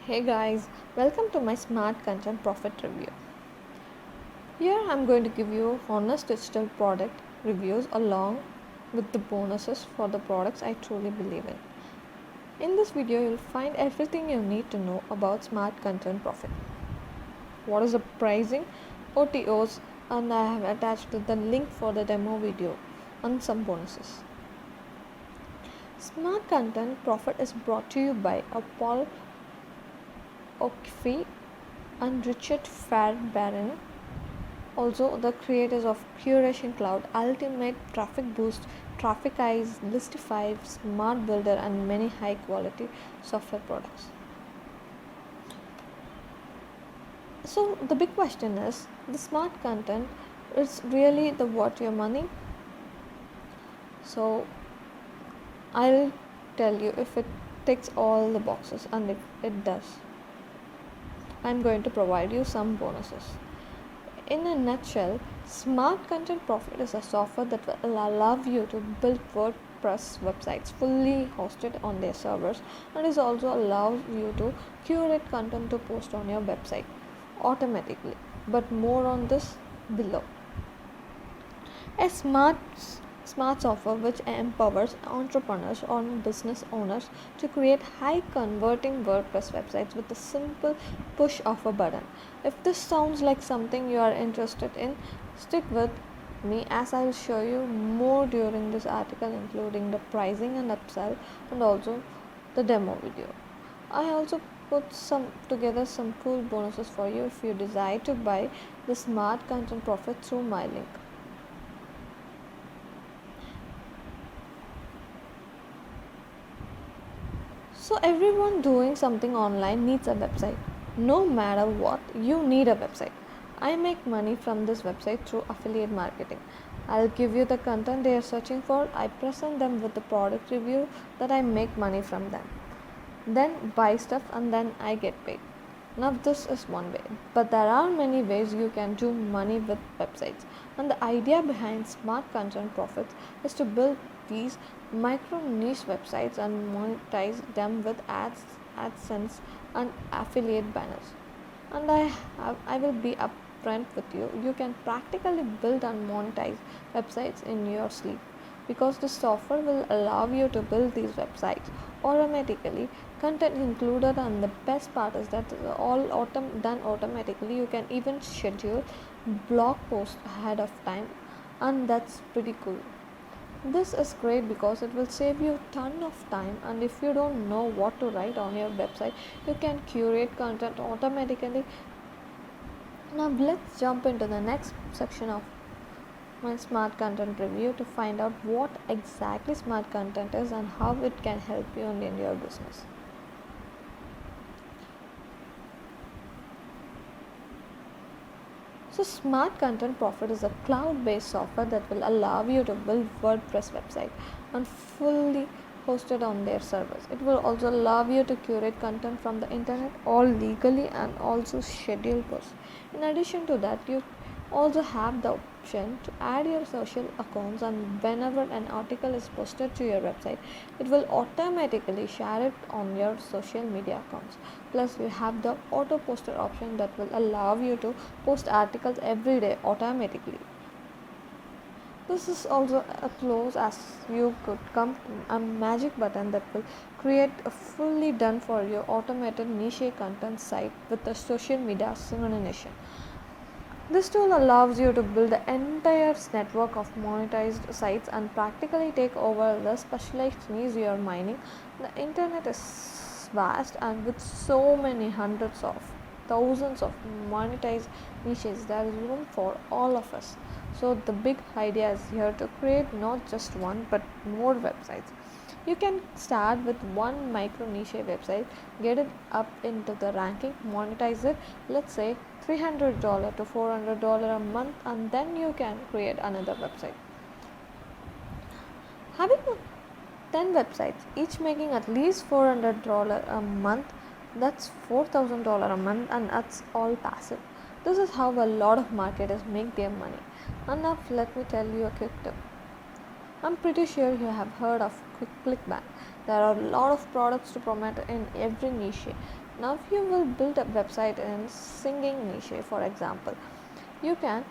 Hey guys, welcome to my Smart Content Profit Review. Here I'm going to give you honest digital product reviews along with the bonuses for the products I truly believe in. In this video, you'll find everything you need to know about Smart Content Profit. What is the pricing, OTOs, and I have attached the link for the demo video and some bonuses. Smart Content Profit is brought to you by Paul O'Keefe and Richard Fairbairn, also the creators of Curation Cloud, Ultimate Traffic Boost, Traffic Eyes, Listify, Smart Builder, and many high quality software products. So the big question is, the smart content is really the worth your money? So I'll tell you if it ticks all the boxes, and if it does, I'm going to provide you some bonuses. In a nutshell, Smart Content Profit is a software that will allow you to build WordPress websites fully hosted on their servers, and it also allows you to curate content to post on your website automatically. But more on this below. A smart software which empowers entrepreneurs or business owners to create high converting WordPress websites with a simple push of a button. If this sounds like something you are interested in, stick with me as I will show you more during this article, including the pricing and upsell and also the demo video. I also put together some cool bonuses for you if you decide to buy the Smart Content Profit through my link. So everyone doing something online needs a website. No matter what, you need a website. I make money from this website through affiliate marketing. I'll give you the content they are searching for. I present them with the product review that I make money from them. Then buy stuff and then I get paid. Now this is one way, but there are many ways you can do money with websites. And the idea behind Smart Content Profits is to build these micro niche websites and monetize them with ads, AdSense and affiliate banners. And I will be upfront with you. You can practically build and monetize websites in your sleep, because the software will allow you to build these websites automatically, content included, and the best part is that all done automatically. You can even schedule blog posts ahead of time, and that's pretty cool. This is great because it will save you a ton of time, and if you don't know what to write on your website, you can curate content automatically. Now let's jump into the next section of my smart content review to find out what exactly smart content is and how it can help you in your business. So Smart Content Profit is a cloud-based software that will allow you to build WordPress website and fully hosted on their servers. It will also allow you to curate content from the internet all legally and also schedule posts. In addition to that, you also have the option to add your social accounts, and whenever an article is posted to your website, it will automatically share it on your social media accounts. Plus you have the auto poster option that will allow you to post articles every day automatically. This is also a close as you could come to a magic button that will create a fully done for you automated niche content site with a social media synchronization. This tool allows you to build the entire network of monetized sites and practically take over the specialized niche you are mining. The internet is vast, and with so many hundreds of thousands of monetized niches, there is room for all of us. So the big idea is here to create not just one but more websites. You can start with one micro niche website, get it up into the ranking, monetize it, let's say $300 to $400 a month, and then you can create another website. Having 10 websites, each making at least $400 a month, that's $4,000 a month, and that's all passive. This is how a lot of marketers make their money. And now let me tell you a quick tip. I'm pretty sure you have heard of ClickBank. There are a lot of products to promote in every niche. Now, if you will build a website in singing niche, for example, you can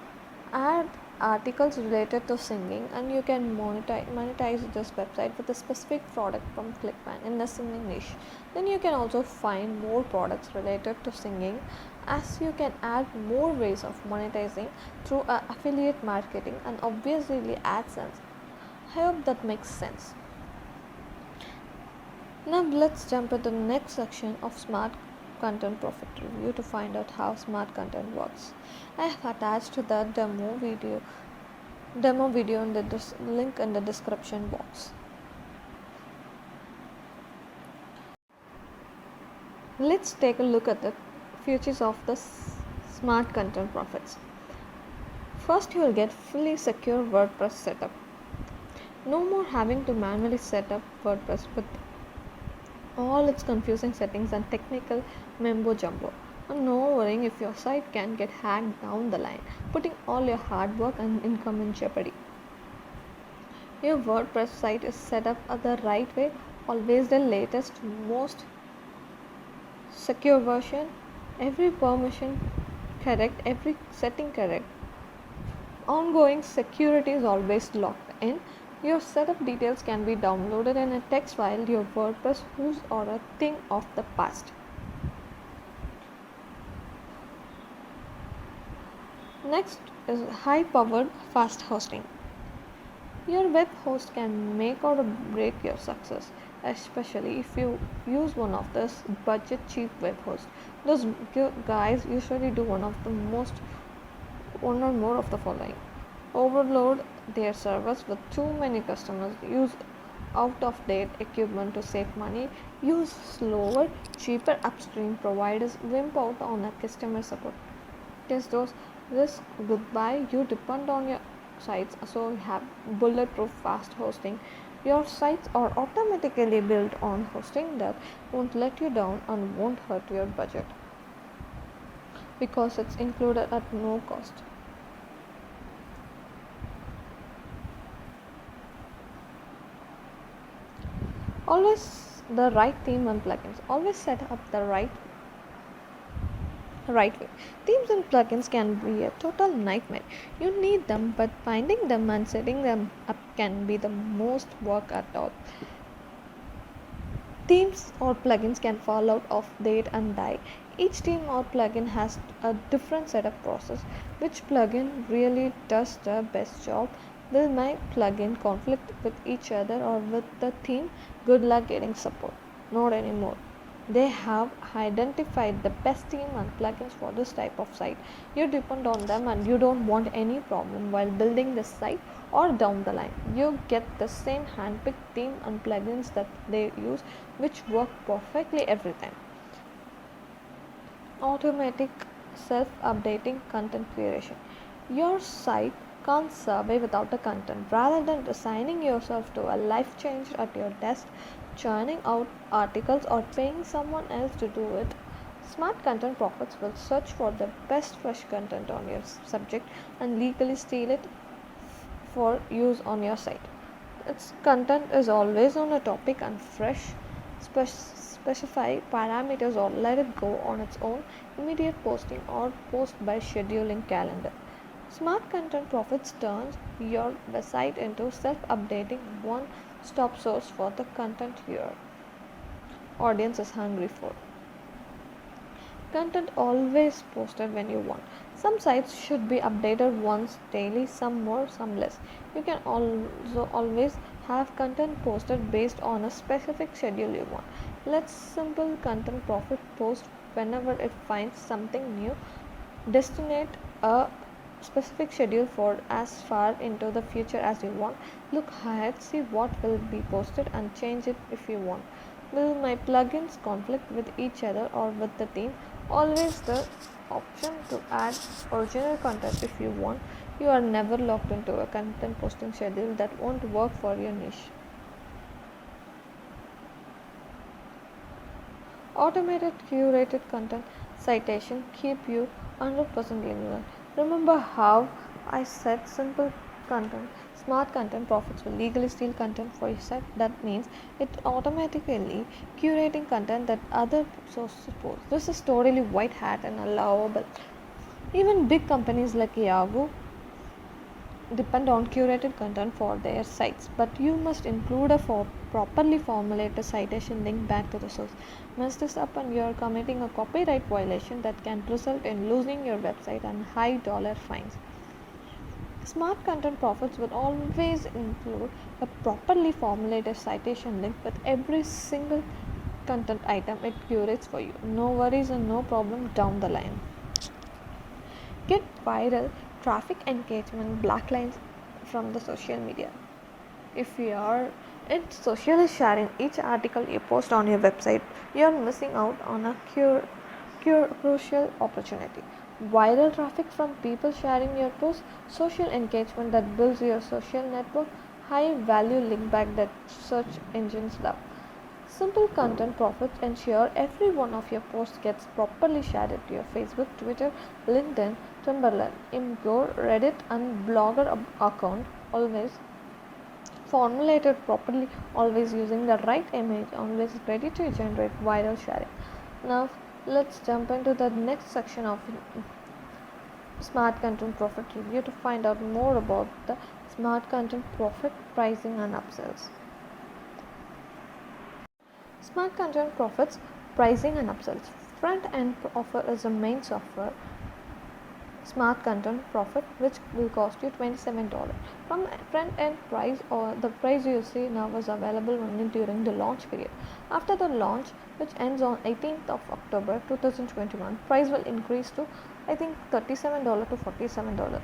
add articles related to singing, and you can monetize this website with a specific product from ClickBank in the singing niche. Then you can also find more products related to singing, as you can add more ways of monetizing through affiliate marketing and obviously AdSense. I hope that makes sense. Now let's jump into the next section of Smart Content Profit Review to find out how smart content works. I have attached the demo video in the link in the description box. Let's take a look at the features of the smart content profits. First, you will get fully secure WordPress setup. No more having to manually set up WordPress with all its confusing settings and technical mumbo jumbo. And no worrying if your site can get hacked down the line, putting all your hard work and income in jeopardy. Your WordPress site is set up the right way, always the latest, most secure version, every permission correct, every setting correct. Ongoing security is always locked in. Your setup details can be downloaded in a text file. Your WordPress who's or a thing of the past. Next is high powered fast hosting. Your web host can make or break your success, especially if you use one of this budget cheap web hosts. Those guys usually do one or more of the following: overload their servers with too many customers, use out of date equipment to save money, use slower, cheaper upstream providers, wimp out on a customer support. Test those, risk goodbye. You depend on your sites, so you have bulletproof fast hosting. Your sites are automatically built on hosting that won't let you down and won't hurt your budget because it's included at no cost. Always the right theme and plugins. Always set up the right way. Themes and plugins can be a total nightmare. You need them, but finding them and setting them up can be the most work at all. Themes or plugins can fall out of date and die. Each theme or plugin has a different setup process. Which plugin really does the best job? Will my plugin conflict with each other or with the theme? Good luck getting support. Not anymore. They have identified the best theme and plugins for this type of site. You depend on them and you don't want any problem while building this site or down the line. You get the same handpicked theme and plugins that they use, which work perfectly every time. Automatic self-updating content creation. Your site can't survive without the content. Rather than resigning yourself to a life change at your desk, churning out articles or paying someone else to do it, smart content profits will search for the best fresh content on your subject and legally steal it for use on your site. Its content is always on a topic and fresh. Specify parameters or let it go on its own, immediate posting or post by scheduling calendar. Smart content profits turns your website into self-updating one-stop source for the content your audience is hungry for. Content always posted when you want. Some sites should be updated once daily, some more, some less. You can also always have content posted based on a specific schedule you want. Let's simple content profit post whenever it finds something new. Destinate a specific schedule for as far into the future as you want. Look ahead, see what will be posted and change it if you want. Will my plugins conflict with each other or with the theme? Always the option to add original content if you want. You are never locked into a content posting schedule that won't work for your niche. Automated curated content citation keep you 100% relevant. Remember how I said simple content Smart content profits will legally steal content for your site. That means it automatically curating content that other sources post. This is totally white hat and allowable. Even big companies like Yahoo depend on curated content for their sites, but you must include a properly formulated citation link back to the source. Mess this up and you are committing a copyright violation that can result in losing your website and high dollar fines. Smart content profits will always include a properly formulated citation link with every single content item it curates for you. No worries and no problem down the line. Get viral traffic engagement backlines from the social media. If you are socially sharing each article you post on your website, you are missing out on a crucial opportunity. Viral traffic from people sharing your post, social engagement that builds your social network, high value link back that search engines love. Simple content profits ensure every one of your posts gets properly shared to your Facebook, Twitter, LinkedIn, Tumblr, Imgur, Reddit, and Blogger account. Always formulated properly, always using the right image, always ready to generate viral sharing. Now, let's jump into the next section of Smart Content Profit Review to find out more about the Smart Content Profit pricing and upsells. Smart Content Profits pricing and upsells. Front end offer is the main software. Smart Content Profit, which will cost you $27. From front end price, or the price you see now, is available only during the launch period. After the launch, which ends on 18th of October 2021, price will increase to I think $37 to $47.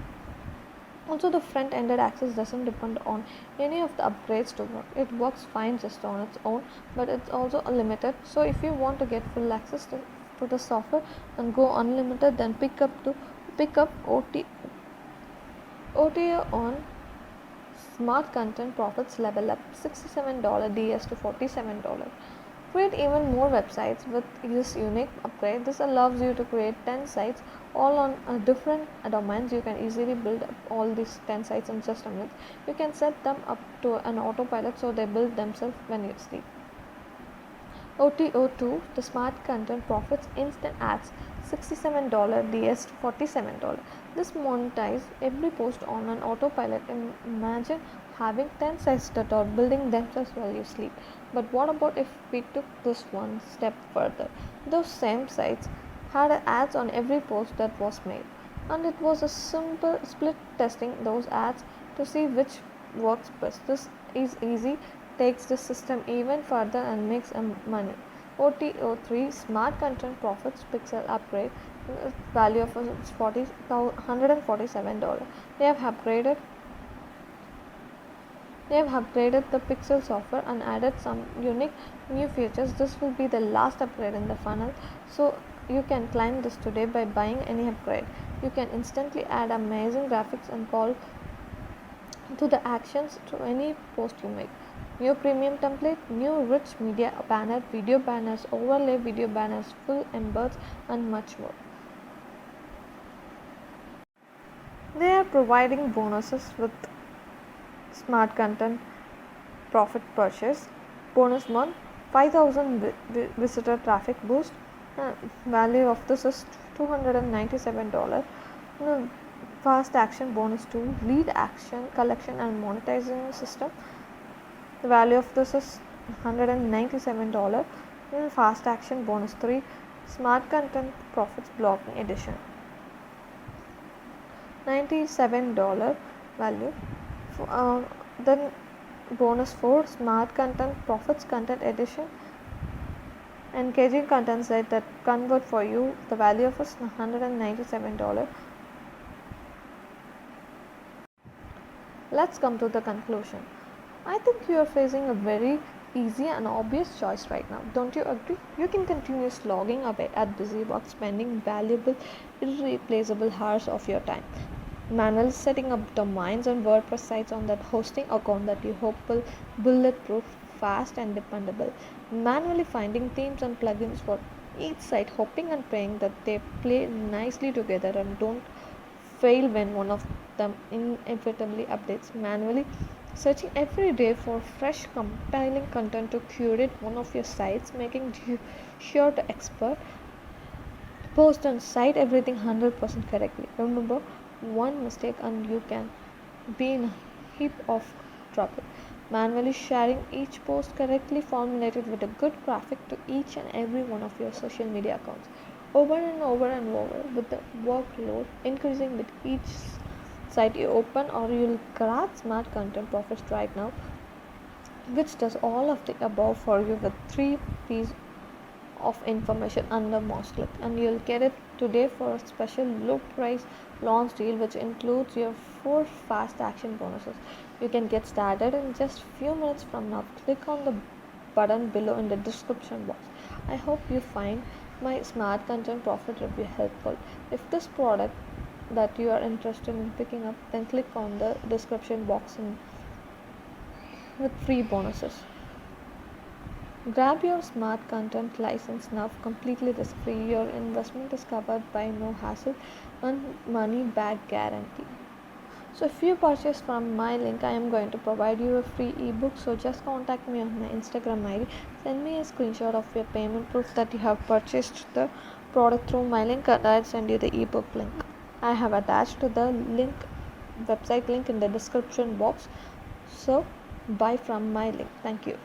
Also, the front-ended access doesn't depend on any of the upgrades to work. It works fine just on its own, but it's also limited. So if you want to get full access to the software and go unlimited, then pick up OTA on Smart Content Profits level up $67 DS to $47. Create even more websites with this unique upgrade. This allows you to create 10 sites all on different domains. You can easily build up all these 10 sites in just a minute. You can set them up to an autopilot so they build themselves when you sleep. OTO2, the Smart Content Profits Instant Ads, $67 DS to $47. This monetizes every post on an autopilot. Imagine having 10 sites that are building themselves while you sleep. But what about if we took this one step further? Those same sites had ads on every post that was made, and it was a simple split testing those ads to see which works best. This is easy, takes the system even further and makes money. OTO3 Smart Content Profits Pixel Upgrade, value of $147. They have upgraded the Pixel software and added some unique new features. This will be the last upgrade in the funnel, so you can climb this today by buying any upgrade. You can instantly add amazing graphics and call to the actions to any post you make. New premium template, new rich media banner, video banners, overlay video banners, full embeds, and much more. They are providing bonuses with Smart Content Profit purchase. Bonus month, 5,000 visitor traffic boost. Value of this is $297. Fast action bonus 2, lead action collection and monetizing system. The value of this is $197. Fast action bonus 3, Smart Content Profits blogging edition, $97 value. Then bonus 4, Smart Content Profits content edition, engaging content site that convert for you. The value of is $197. Let's come to the conclusion. I think you are facing a very easy and obvious choice right now. Don't you agree? You can continue slogging away at busy work, spending valuable, irreplaceable hours of your time manually setting up domains and WordPress sites on that hosting account that you hope will bulletproof, fast and dependable. Manually finding themes and plugins for each site, hoping and praying that they play nicely together and don't fail when one of them inevitably updates. Manually searching every day for fresh, compelling content to curate one of your sites, making sure to expert post and cite everything 100% correctly. Remember, one mistake and you can be in a heap of trouble. Manually sharing each post correctly formulated with a good graphic to each and every one of your social media accounts. Over and over and over, with the workload increasing with each site you open, or you'll grab Smart Content Profits right now, which does all of the above for you with 3 P's of information under most click, and you'll get it today for a special low price launch deal which includes your 4 fast action bonuses. You can get started in just few minutes from now. Click on the button below in the description box. I hope you find my Smart Content Profit review helpful. If this product that you are interested in picking up, then click on the description box with free bonuses. Grab your Smart Content license now, completely risk free. Your investment is covered by no hassle and money back guarantee. So if you purchase from my link, I am going to provide you a free ebook. So just contact me on my Instagram ID. Send me a screenshot of your payment proof that you have purchased the product through my link, and I'll send you the ebook link. I have attached the website link in the description box. So buy from my link. Thank you.